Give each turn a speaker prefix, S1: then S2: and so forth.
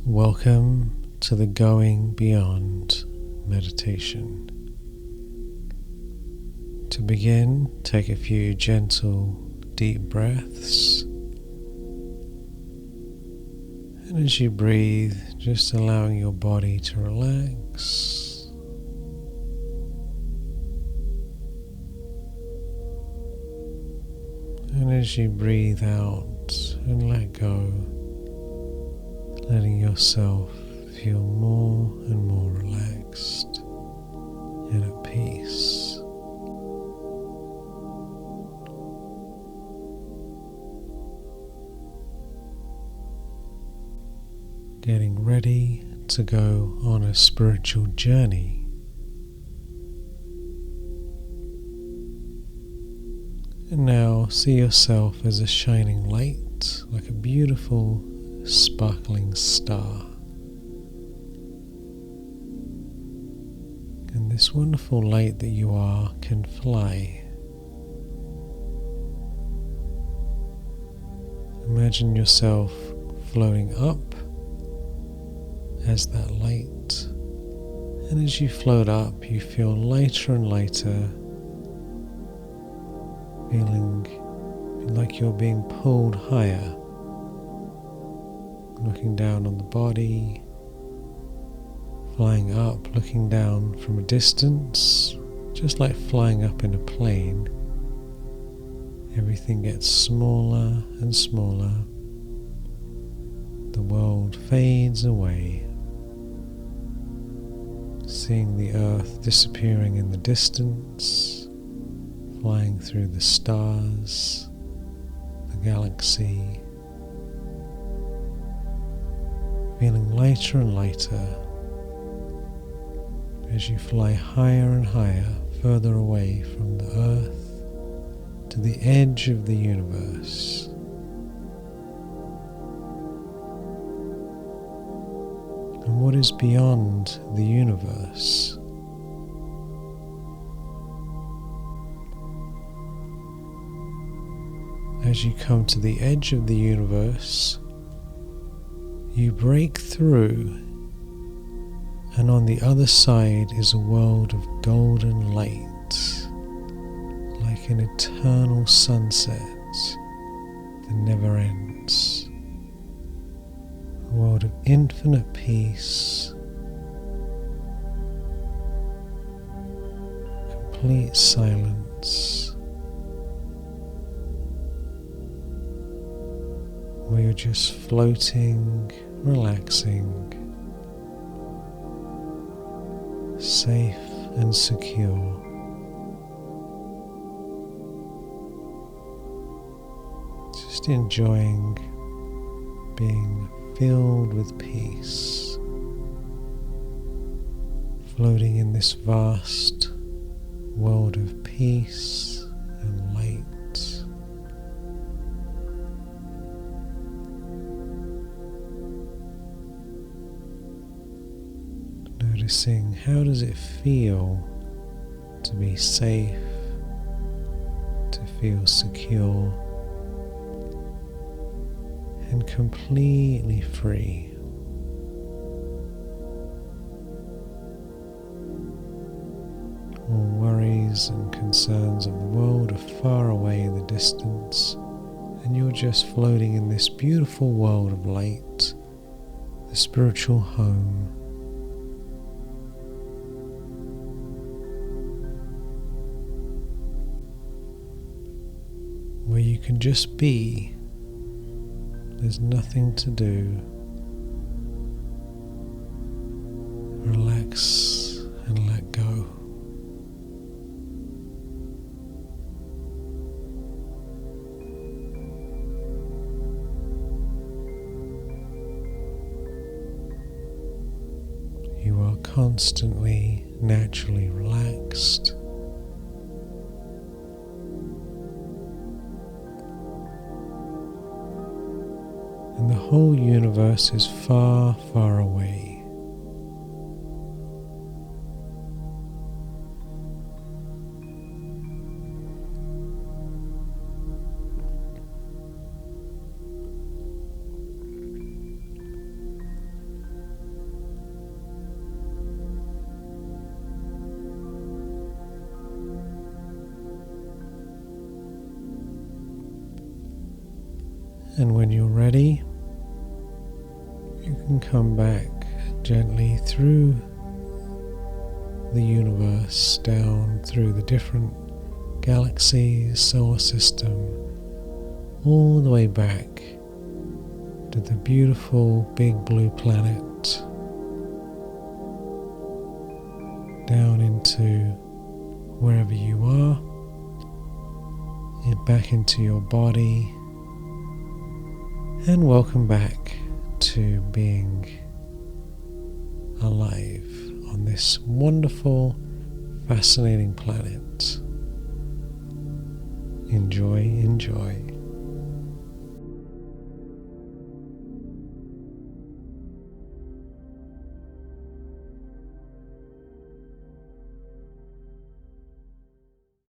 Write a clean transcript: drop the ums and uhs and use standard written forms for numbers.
S1: Welcome to the Going Beyond meditation. To begin, take a few gentle, deep breaths. And as you breathe, just allowing your body to relax. And as you breathe out and let go, letting yourself feel more and more relaxed and at peace. Getting ready to go on a spiritual journey. And now see yourself as a shining light, like a beautiful sparkling star. And this wonderful light that you are can fly. Imagine yourself floating up as that light, and as you float up you feel lighter and lighter, feeling like you're being pulled higher. Looking down on the body, flying up, looking down from a distance, just like flying up in a plane. Everything gets smaller and smaller. The world fades away, seeing the earth disappearing in the distance, flying through the stars, the galaxy, feeling lighter and lighter as you fly higher and higher, further away from the earth to the edge of the universe. And what is beyond the universe? As you come to the edge of the universe, you break through, and on the other side is a world of golden light, like an eternal sunset that never ends. A world of infinite peace, complete silence, where you're just floating, relaxing, safe and secure. Just enjoying being filled with peace, floating in this vast world of peace and light. Noticing, how does it feel to be safe, to feel secure and completely free. All worries and concerns of the world are far away in the distance, and you're just floating in this beautiful world of light, the spiritual home. Where you can just be. There's nothing to do. Relax and let go. You are constantly, naturally relaxed. And the whole universe is far, far away. And when you're ready, you can come back gently through the universe, down through the different galaxies, solar system, all the way back to the beautiful big blue planet, down into wherever you are, and back into your body, and welcome back to being alive on this wonderful, fascinating planet. Enjoy, enjoy.